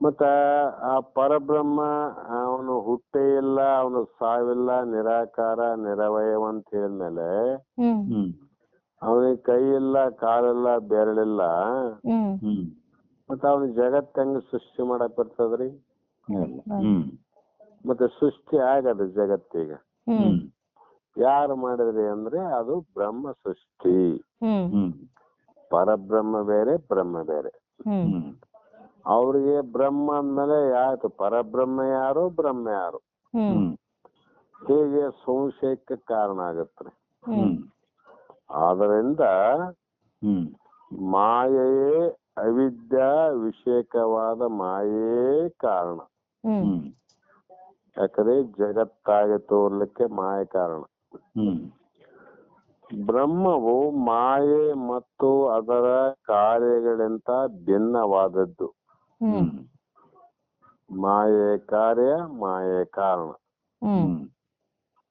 [SPEAKER 1] ಮತ್ತ ಆ ಪರಬ್ರಹ್ಮ ಅವನು ಹುಟ್ಟೇ ಇಲ್ಲ, ಅವನು ಸಾವಿಲ್ಲ, ನಿರಾಕಾರ ನಿರವಯವ ಅಂತ ಹೇಳಿದ್ಮೇಲೆ
[SPEAKER 2] ಹ್ಮ್
[SPEAKER 3] ಹ್ಮ್
[SPEAKER 1] ಅವನಿಗೆ ಕೈ ಇಲ್ಲ, ಕಾಲಿಲ್ಲ, ಬೆರಳಿಲ್ಲ,
[SPEAKER 2] ಹ್ಮ್
[SPEAKER 3] ಹ್ಮ್
[SPEAKER 1] ಮತ್ತ ಅವನಿಗೆ ಜಗತ್ ಹೆಂಗ ಸೃಷ್ಟಿ ಮಾಡಕ್ ಬರ್ತದ್ರಿ?
[SPEAKER 3] ಹ್ಮ್
[SPEAKER 1] ಮತ್ತೆ ಸೃಷ್ಟಿ ಆಗದ ಜಗತ್ತೀಗ
[SPEAKER 2] ಹ್ಮ್
[SPEAKER 1] ಯಾರು ಮಾಡಿದ್ರಿ ಅಂದ್ರೆ ಅದು ಬ್ರಹ್ಮ ಸೃಷ್ಟಿ.
[SPEAKER 2] ಹ್ಮ್
[SPEAKER 3] ಹ್ಮ್
[SPEAKER 1] ಪರಬ್ರಹ್ಮ ಬೇರೆ, ಬ್ರಹ್ಮ ಬೇರೆ.
[SPEAKER 2] ಹ್ಮ್
[SPEAKER 3] ಹ್ಮ್
[SPEAKER 1] ಅವ್ರಿಗೆ ಬ್ರಹ್ಮ ಅಂದ್ಮೇಲೆ ಯಾರು ಪರಬ್ರಹ್ಮ ಯಾರು, ಬ್ರಹ್ಮ ಯಾರು
[SPEAKER 2] ಹ್ಮ್
[SPEAKER 1] ಹೀಗೆ ಸಂಶಯಕ್ಕೆ ಕಾರಣ ಆಗತ್ರಿ.
[SPEAKER 2] ಹ್ಮ್
[SPEAKER 1] ಆದ್ದರಿಂದ
[SPEAKER 3] ಹ್ಮ್
[SPEAKER 1] ಮಾಯೆಯೇ ಅವಿದ್ಯಾ ವಿಷೇಕವಾದ ಮಾಯೇ ಕಾರಣ.
[SPEAKER 2] ಹ್ಮ್
[SPEAKER 1] ಯಾಕಂದ್ರೆ ಜಗತ್ತಾಗಿ ತೋರ್ಲಿಕ್ಕೆ ಮಾಯೆ ಕಾರಣ.
[SPEAKER 3] ಹ್ಮ್
[SPEAKER 1] ಬ್ರಹ್ಮವು ಮಾಯೆ ಮತ್ತು ಅದರ ಕಾರ್ಯಗಳಿಂದ ಭಿನ್ನವಾದದ್ದು.
[SPEAKER 2] ಹ್ಮ್
[SPEAKER 1] ಮಾಯೆ ಕಾರ್ಯ, ಮಾಯೆ ಕಾರಣ.
[SPEAKER 2] ಹ್ಮ್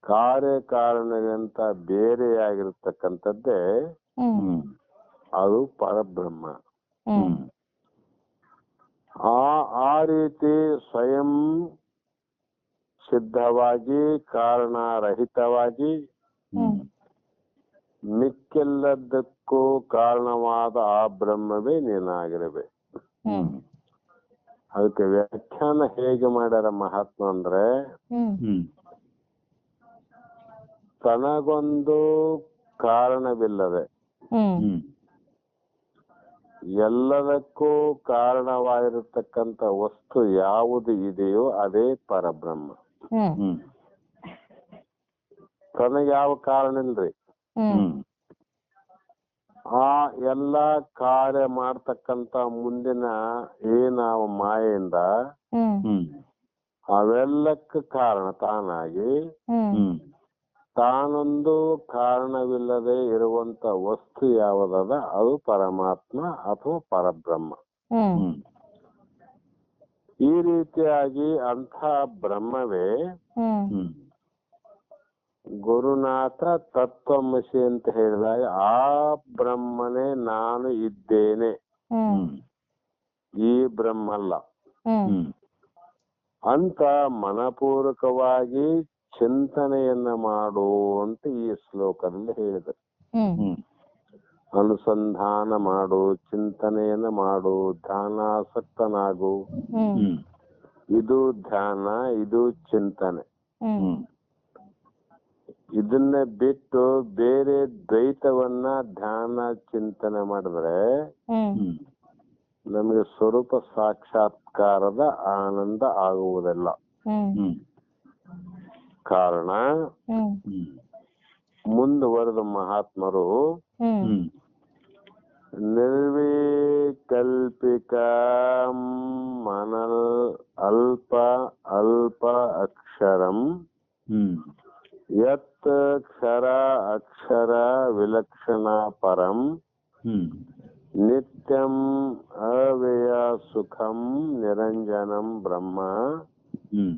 [SPEAKER 1] ಕಾರ್ಯ ಕಾರಣಗಳಿಂತ ಬೇರೆಯಾಗಿರ್ತಕ್ಕಂಥದ್ದೇ
[SPEAKER 2] ಹ್ಮ್
[SPEAKER 1] ಅದು ಪರಬ್ರಹ್ಮ.
[SPEAKER 2] ಹ್ಮ್
[SPEAKER 1] ಆ ರೀತಿ ಸ್ವಯಂ ಸಿದ್ಧವಾಗಿ ಕಾರಣರಹಿತವಾಗಿ
[SPEAKER 2] ಹ್ಮ್
[SPEAKER 1] ಮಿಕ್ಕೆಲ್ಲದಕ್ಕೂ ಕಾರಣವಾದ ಆ ಬ್ರಹ್ಮವೇ ನೀನಾಗಿರಬೇಕು.
[SPEAKER 2] ಹ್ಮ್
[SPEAKER 1] ಅದಕ್ಕೆ ವ್ಯಾಖ್ಯಾನ ಹೇಗೆ ಮಾಡ್ಯಾರ ಮಹಾತ್ಮ ಅಂದ್ರೆ,
[SPEAKER 2] ಹ್ಮ್
[SPEAKER 3] ಹ್ಮ್
[SPEAKER 1] ತನಗೊಂದು ಕಾರಣವಿಲ್ಲದೆ
[SPEAKER 2] ಹ್ಮ್
[SPEAKER 3] ಹ್ಮ್
[SPEAKER 1] ಎಲ್ಲದಕ್ಕೂ ಕಾರಣವಾಗಿರತಕ್ಕಂತ ವಸ್ತು ಯಾವುದು ಇದೆಯೋ ಅದೇ ಪರಬ್ರಹ್ಮ.
[SPEAKER 2] ಹ್ಮ್
[SPEAKER 3] ಹ್ಮ್
[SPEAKER 1] ತನಗೆ ಯಾವ ಕಾರಣ ಇಲ್ರಿ.
[SPEAKER 2] ಹ್ಮ್
[SPEAKER 1] ಆ ಎಲ್ಲಾ ಕಾರ್ಯ ಮಾಡ್ತಕ್ಕಂತ ಮುಂದಿನ ಏನಾವ ಮಾಯೆಯಿಂದ
[SPEAKER 2] ಹ್ಮ್
[SPEAKER 3] ಹ್ಮ್
[SPEAKER 1] ಅವೆಲ್ಲಕ್ಕ ಕಾರಣ ತಾನಾಗಿ
[SPEAKER 2] ಹ್ಮ್
[SPEAKER 3] ಹ್ಮ್
[SPEAKER 1] ತಾನೊಂದು ಕಾರಣವಿಲ್ಲದೆ ಇರುವಂತ ವಸ್ತು ಯಾವುದದ ಅದು ಪರಮಾತ್ಮ ಅಥವಾ ಪರಬ್ರಹ್ಮ.
[SPEAKER 2] ಹ್ಮ್
[SPEAKER 3] ಹ್ಮ್
[SPEAKER 1] ಈ ರೀತಿಯಾಗಿ ಅಂಥ ಬ್ರಹ್ಮವೇ
[SPEAKER 2] ಹ್ಮ್
[SPEAKER 3] ಹ್ಮ್
[SPEAKER 1] ಗುರುನಾಥ ತತ್ವಮಸಿ ಅಂತ ಹೇಳಿದಾಗ ಆ ಬ್ರಹ್ಮನೇ ನಾನು ಇದ್ದೇನೆ,
[SPEAKER 2] ಹ್ಮ್
[SPEAKER 1] ಈ ಬ್ರಹ್ಮ ಅಲ್ಲ
[SPEAKER 2] ಹ್ಮ್
[SPEAKER 3] ಹ್ಮ್
[SPEAKER 1] ಅಂತ ಮನಪೂರ್ವಕವಾಗಿ ಚಿಂತನೆಯನ್ನ ಮಾಡು ಅಂತ ಈ ಶ್ಲೋಕದಲ್ಲಿ ಹೇಳಿದರು.
[SPEAKER 2] ಹ್ಮ್
[SPEAKER 3] ಹ್ಮ್
[SPEAKER 1] ಅನುಸಂಧಾನ ಮಾಡು, ಚಿಂತನೆಯನ್ನ ಮಾಡು, ಧ್ಯಾನಾಸಕ್ತನಾಗು.
[SPEAKER 2] ಹ್ಮ್
[SPEAKER 3] ಹ್ಮ್
[SPEAKER 1] ಇದು ಧ್ಯಾನ, ಇದು ಚಿಂತನೆ.
[SPEAKER 2] ಹ್ಮ್
[SPEAKER 1] ಇದನ್ನ ಬಿಟ್ಟು ಬೇರೆ ದ್ವೈತವನ್ನ ಧ್ಯಾನ ಚಿಂತನೆ ಮಾಡಿದ್ರೆ
[SPEAKER 2] ಹ್ಮ್
[SPEAKER 3] ಹ್ಮ್
[SPEAKER 1] ನಮಗೆ ಸ್ವರೂಪ ಸಾಕ್ಷಾತ್ಕಾರದ ಆನಂದ ಆಗುವುದಿಲ್ಲ.
[SPEAKER 2] ಹ್ಮ್
[SPEAKER 3] ಹ್ಮ್
[SPEAKER 1] ಕಾರಣ
[SPEAKER 2] ಹ್ಮ್
[SPEAKER 3] ಹ್ಮ್
[SPEAKER 1] ಮುಂದುವರೆದ ಮಹಾತ್ಮರು
[SPEAKER 2] ಹ್ಮ್
[SPEAKER 3] ಹ್ಮ್
[SPEAKER 1] ನಿರ್ವಿಕಲ್ಪಿಕ ಮನಲ್ ಅಲ್ಪ ಅಲ್ಪ ಅಕ್ಷರಂ
[SPEAKER 3] ಹ್ಮ್
[SPEAKER 1] ಯತ್ ಕ್ಷರ ಅಕ್ಷರ ವಿಲಕ್ಷಣ ಪರಂ
[SPEAKER 3] ಹ್ಮ್
[SPEAKER 1] ನಿತ್ಯಂ ಅವ್ಯಯ ಸುಖಂ ನಿರಂಜನಂ ಬ್ರಹ್ಮ
[SPEAKER 3] ಹ್ಮ್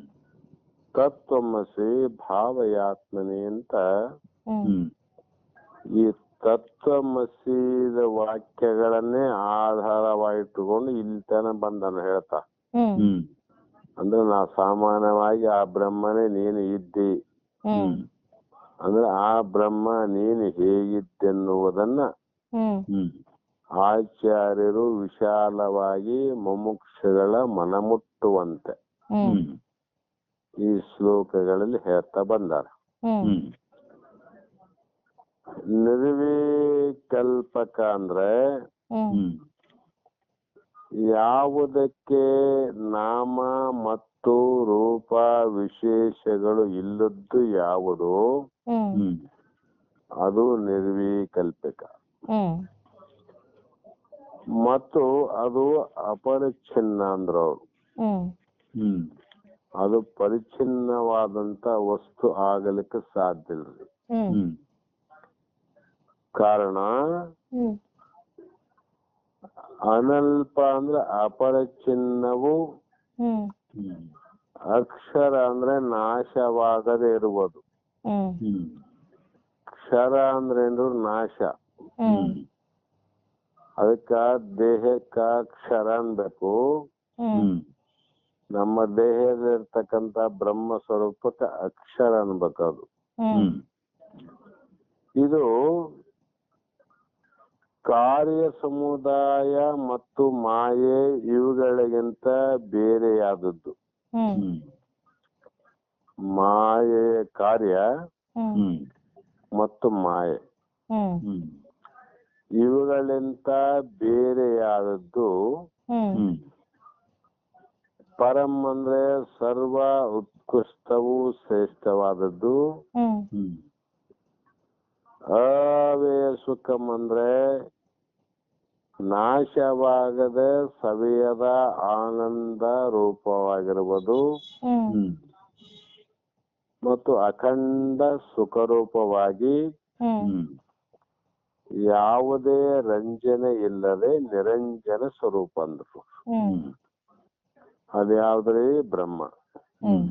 [SPEAKER 1] ತತ್ವಮಸಿ ಭಾವಯಾತ್ಮನಿ ಅಂತ
[SPEAKER 2] ಹ್ಮ್
[SPEAKER 3] ಹ್ಮ್
[SPEAKER 1] ಈ ತತ್ವಮಸೀದ ವಾಕ್ಯಗಳನ್ನೇ ಆಧಾರವಾಗಿಟ್ಟುಕೊಂಡು ಇಲ್ಲಿ ತನ ಬಂದನು ಹೇಳ್ತಾ.
[SPEAKER 2] ಹ್ಮ್
[SPEAKER 3] ಹ್ಮ್
[SPEAKER 1] ಅಂದ್ರೆ ನಾ ಸಾಮಾನ್ಯವಾಗಿ ಆ ಬ್ರಹ್ಮನೇ ನೀನು ಇದ್ದಿ,
[SPEAKER 2] ಹ್ಮ್
[SPEAKER 1] ಅಂದ್ರೆ ಆ ಬ್ರಹ್ಮ ನೀನು ಹೇಗಿದ್ದೆನ್ನುವುದನ್ನ
[SPEAKER 2] ಹ್ಮ್
[SPEAKER 3] ಹ್ಮ್
[SPEAKER 1] ಆಚಾರ್ಯರು ವಿಶಾಲವಾಗಿ ಮುಮುಕ್ಷಗಳ ಮನಮುಟ್ಟುವಂತೆ
[SPEAKER 2] ಹ್ಮ್
[SPEAKER 3] ಹ್ಮ್
[SPEAKER 1] ಈ ಶ್ಲೋಕಗಳಲ್ಲಿ ಹೇಳ್ತಾ ಬಂದಾರ.
[SPEAKER 2] ಹ್ಮ್
[SPEAKER 3] ಹ್ಮ್
[SPEAKER 1] ನಿರ್ವಿಕಲ್ಪಕ ಅಂದ್ರೆ
[SPEAKER 2] ಹ್ಮ್
[SPEAKER 3] ಹ್ಮ್
[SPEAKER 1] ಯಾವುದಕ್ಕೆ ನಾಮ ಮತ್ತು ರೂಪ ವಿಶೇಷಗಳು ಇಲ್ಲದ್ದು ಯಾವುದು
[SPEAKER 2] ಹ್ಮ್
[SPEAKER 3] ಹ್ಮ್
[SPEAKER 1] ಅದು ನಿರ್ವಿಕಲ್ಪಕ.
[SPEAKER 2] ಹ್ಮ್
[SPEAKER 1] ಮತ್ತು ಅದು ಅಪರಿಚ್ಛಿನ್ನ ಅಂದ್ರು ಅವ್ರು.
[SPEAKER 2] ಹ್ಮ್
[SPEAKER 3] ಹ್ಮ್
[SPEAKER 1] ಅದು ಪರಿಚ್ಛಿನ್ನವಾದಂತ ವಸ್ತು ಆಗಲಿಕ್ಕೆ ಸಾಧ್ಯ ಇಲ್ರಿ.
[SPEAKER 2] ಹ್ಮ್
[SPEAKER 3] ಹ್ಮ್
[SPEAKER 1] ಕಾರಣ
[SPEAKER 2] ಹ್ಮ್
[SPEAKER 1] ಅನಲ್ಪ ಅಂದ್ರೆ ಅಪರಿಚ್ಛಿನ್ನವು,
[SPEAKER 2] ಹ್ಮ್
[SPEAKER 3] ಹ್ಮ್
[SPEAKER 1] ಅಕ್ಷರ ಅಂದ್ರೆ ನಾಶವಾಗದೆ ಇರುವುದು.
[SPEAKER 2] ಹ್ಮ್
[SPEAKER 3] ಹ್ಮ್
[SPEAKER 1] ಕ್ಷರ ಅಂದ್ರೇನು ನಾಶ.
[SPEAKER 2] ಹ್ಮ್
[SPEAKER 1] ಅದಕ್ಕ ದೇಹಕ್ಕ ಕ್ಷರ ಅನ್ಬೇಕು.
[SPEAKER 2] ಹ್ಮ್
[SPEAKER 3] ಹ್ಮ್
[SPEAKER 1] ನಮ್ಮ ದೇಹದಲ್ಲಿರ್ತಕ್ಕಂತ ಬ್ರಹ್ಮ ಸ್ವರೂಪಕ್ಕೆ ಅಕ್ಷರ ಅನ್ಬೇಕು ಅದು.
[SPEAKER 2] ಹ್ಮ್
[SPEAKER 3] ಹ್ಮ್
[SPEAKER 1] ಇದು ಕಾರ್ಯ ಸಮುದಾಯ ಮತ್ತು ಮಾಯೆ ಇವುಗಳಿಗಿಂತ ಬೇರೆಯಾದದ್ದು.
[SPEAKER 2] ಹ್ಮ್
[SPEAKER 3] ಹ್ಮ್
[SPEAKER 1] ಮಾಯೆಯ ಕಾರ್ಯ
[SPEAKER 2] ಹ್ಮ್
[SPEAKER 3] ಹ್ಮ್
[SPEAKER 1] ಮತ್ತು ಮಾಯೆ
[SPEAKER 2] ಹ್ಮ್
[SPEAKER 3] ಹ್ಮ್
[SPEAKER 1] ಇವುಗಳಿಂದ ಬೇರೆಯಾದದ್ದು
[SPEAKER 2] ಹ್ಮ್
[SPEAKER 3] ಹ್ಮ್
[SPEAKER 1] ಪರಂ ಅಂದ್ರೆ ಸರ್ವ ಉತ್ಕೃಷ್ಟವೂ ಶ್ರೇಷ್ಠವಾದದ್ದು.
[SPEAKER 2] ಹ್ಮ್
[SPEAKER 3] ಹ್ಮ್
[SPEAKER 1] ಅವೇ ಸುಖಂ ಅಂದ್ರೆ ನಾಶವಾಗದ ಸವಿಯದ ಆನಂದ ರೂಪವಾಗಿರುವುದು
[SPEAKER 2] ಹ್ಮ್
[SPEAKER 3] ಹ್ಮ್
[SPEAKER 1] ಮತ್ತು ಅಖಂಡ ಸುಖರೂಪವಾಗಿ
[SPEAKER 2] ಹ್ಮ್
[SPEAKER 3] ಹ್ಮ್
[SPEAKER 1] ಯಾವುದೇ ರಂಜನೆ ಇಲ್ಲದೆ ನಿರಂಜನ ಸ್ವರೂಪ ಅಂದ್ರು.
[SPEAKER 2] ಹ್ಮ್
[SPEAKER 3] ಹ್ಮ್
[SPEAKER 1] ಅದ್ಯಾವ್ದ್ರಿ? ಬ್ರಹ್ಮ.
[SPEAKER 2] ಹ್ಮ್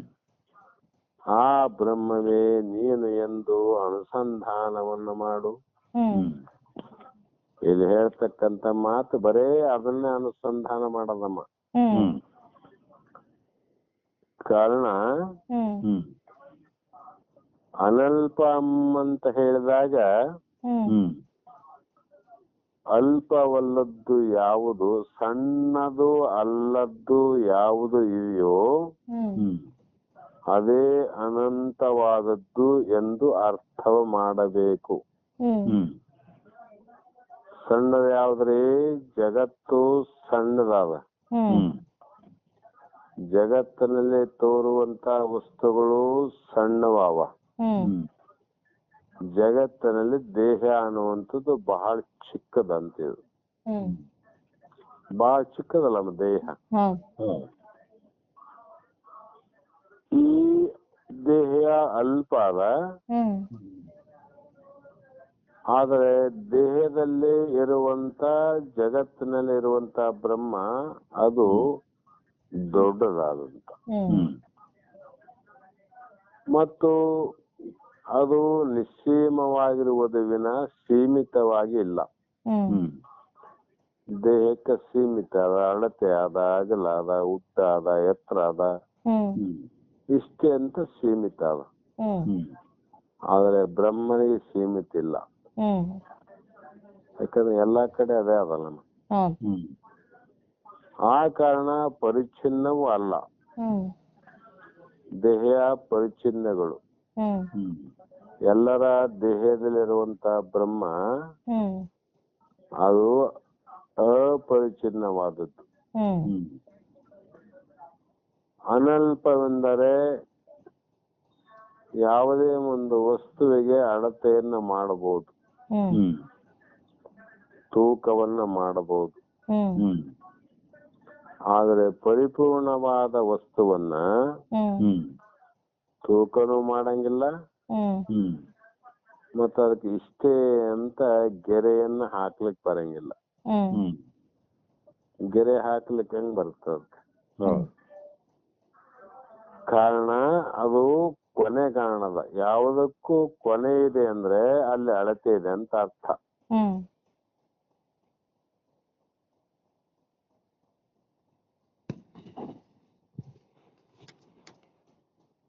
[SPEAKER 1] ಆ ಬ್ರಹ್ಮವೇ ನೀನು ಎಂದು ಅನುಸಂಧಾನವನ್ನು ಮಾಡು.
[SPEAKER 2] ಹ್ಮ್
[SPEAKER 3] ಹ್ಮ್
[SPEAKER 1] ಇಲ್ಲಿ ಹೇಳ್ತಕ್ಕಂತ ಮಾತು ಬರೇ ಅದನ್ನೇ ಅನುಸಂಧಾನ ಮಾಡೋದಮ್ಮ.
[SPEAKER 2] ಹ್ಮ್
[SPEAKER 3] ಹ್ಮ್
[SPEAKER 1] ಕಾರಣ
[SPEAKER 2] ಹ್ಮ್
[SPEAKER 3] ಹ್ಮ್
[SPEAKER 1] ಅನಲ್ಪ ಅಂತ ಹೇಳಿದಾಗ
[SPEAKER 2] ಹ್ಮ್
[SPEAKER 3] ಹ್ಮ್
[SPEAKER 1] ಅಲ್ಪವಲ್ಲದ್ದು ಯಾವುದು, ಸಣ್ಣದು ಅಲ್ಲದ್ದು ಯಾವುದು ಇದೆಯೋ
[SPEAKER 2] ಹ್ಮ್
[SPEAKER 3] ಹ್ಮ್
[SPEAKER 1] ಅದೇ ಅನಂತವಾದದ್ದು ಎಂದು ಅರ್ಥವ ಮಾಡಬೇಕು.
[SPEAKER 2] ಹ್ಮ್
[SPEAKER 3] ಹ್ಮ್
[SPEAKER 1] ಸಣ್ಣದು ಯಾವ್ದ್ರಿ? ಜಗತ್ತು ಸಣ್ಣದಾದ.
[SPEAKER 2] ಹ್ಮ್
[SPEAKER 3] ಹ್ಮ್
[SPEAKER 1] ಜಗತ್ತಿನಲ್ಲಿ ತೋರುವಂತ ವಸ್ತುಗಳು ಸಣ್ಣವಾವ.
[SPEAKER 2] ಹ್ಮ್
[SPEAKER 3] ಹ್ಮ್
[SPEAKER 1] ಜಗತ್ತಿನಲ್ಲಿ ದೇಹ ಅನ್ನುವಂಥದ್ದು ಬಹಳ ಚಿಕ್ಕದಂತಿದು.
[SPEAKER 2] ಹ್ಮ್
[SPEAKER 1] ಬಹಳ ಚಿಕ್ಕದಲ್ಲ ನಮ್ಮ ದೇಹ.
[SPEAKER 2] ಹೌದು.
[SPEAKER 3] ಹೌದು.
[SPEAKER 1] ಈ ದೇಹ ಅಲ್ಪ ಅದ,
[SPEAKER 2] ಹ್ಮ್
[SPEAKER 1] ಆದರೆ ದೇಹದಲ್ಲಿ ಇರುವಂತ ಜಗತ್ತಿನಲ್ಲಿ ಇರುವಂತ ಬ್ರಹ್ಮ ಅದು ದೊಡ್ಡದಾದಂತ
[SPEAKER 2] ಹ್ಮ್
[SPEAKER 3] ಹ್ಮ್
[SPEAKER 1] ಮತ್ತು ಅದು ನಿಸ್ಸೀಮವಾಗಿರುವುದು ವಿನ ಸೀಮಿತವಾಗಿ ಇಲ್ಲ.
[SPEAKER 2] ಹ್ಮ್
[SPEAKER 3] ಹ್ಮ್
[SPEAKER 1] ದೇಹಕ್ಕೆ ಸೀಮಿತ ಅದ, ಅಳತೆ ಅದ, ಅಗಲ ಅದ, ಉದ್ದ ಅದ, ಎತ್ತರ ಅದ,
[SPEAKER 2] ಹ್ಮ್
[SPEAKER 3] ಹ್ಮ್
[SPEAKER 1] ಇಷ್ಟೇ ಅಂತ ಸೀಮಿತ ಅದ.
[SPEAKER 2] ಹ್ಮ್
[SPEAKER 3] ಹ್ಮ್
[SPEAKER 1] ಆದರೆ ಬ್ರಹ್ಮನಿಗೆ ಸೀಮಿತ ಇಲ್ಲ.
[SPEAKER 2] ಹ್ಮ್
[SPEAKER 1] ಯಾಕಂದ್ರೆ ಎಲ್ಲಾ ಕಡೆ ಅದೇ ಅದಲ್ಲ.
[SPEAKER 2] ಹೌದು.
[SPEAKER 3] ಹ್ಮ್
[SPEAKER 1] ಆ ಕಾರಣ ಪರಿಚ್ಛಿನ್ನವೂ ಅಲ್ಲ.
[SPEAKER 2] ಹ್ಮ್
[SPEAKER 1] ದೇಹ ಪರಿಚ್ಛಿನ್ನಗಳು.
[SPEAKER 2] ಹ್ಮ್
[SPEAKER 3] ಹ್ಮ್
[SPEAKER 1] ಎಲ್ಲರ ದೇಹದಲ್ಲಿರುವಂತ ಬ್ರಹ್ಮ
[SPEAKER 2] ಹ್ಮ್
[SPEAKER 1] ಅದು ಅಪರಿಚ್ಛಿನ್ನವಾದದ್ದು.
[SPEAKER 2] ಹ್ಮ್
[SPEAKER 3] ಹ್ಮ್
[SPEAKER 1] ಅನಲ್ಪವೆಂದರೆ ಯಾವುದೇ ಒಂದು ವಸ್ತುವಿಗೆ ಅಳತೆಯನ್ನು ಮಾಡಬಹುದು,
[SPEAKER 2] ಹ್ಮ್
[SPEAKER 3] ಹ್ಮ್
[SPEAKER 1] ತೂಕವನ್ನ ಮಾಡಬಹುದು.
[SPEAKER 2] ಹ್ಮ್
[SPEAKER 3] ಹ್ಮ್
[SPEAKER 1] ಆದರೆ ಪರಿಪೂರ್ಣವಾದ ವಸ್ತುವನ್ನ
[SPEAKER 2] ಹ್ಮ್
[SPEAKER 3] ಹ್ಮ್
[SPEAKER 1] ತೂಕನೂ ಮಾಡಂಗಿಲ್ಲ,
[SPEAKER 2] ಹ್ಮ್
[SPEAKER 3] ಹ್ಮ್
[SPEAKER 1] ಮತ್ತು ಅದಕ್ಕೆ ಇಷ್ಟೇ ಅಂತ ಗೆರೆಯನ್ನ ಹಾಕ್ಲಿಕ್ಕೆ ಬರಂಗಿಲ್ಲ.
[SPEAKER 2] ಹ್ಮ್
[SPEAKER 3] ಹ್ಮ್
[SPEAKER 1] ಗೆರೆ ಹಾಕ್ಲಿಕ್ಕೆ ಹೆಂಗ್ ಬರ್ತದ?
[SPEAKER 3] ಹೌದು.
[SPEAKER 1] ಕಾರಣ ಅದು ಕೊನೆ ಕಾಣದ. ಯಾವುದಕ್ಕೂ ಕೊನೆ ಇದೆ ಅಂದ್ರೆ ಅಲ್ಲಿ ಅಳತೆ ಇದೆ ಅಂತ ಅರ್ಥ.
[SPEAKER 2] ಹ್ಮ್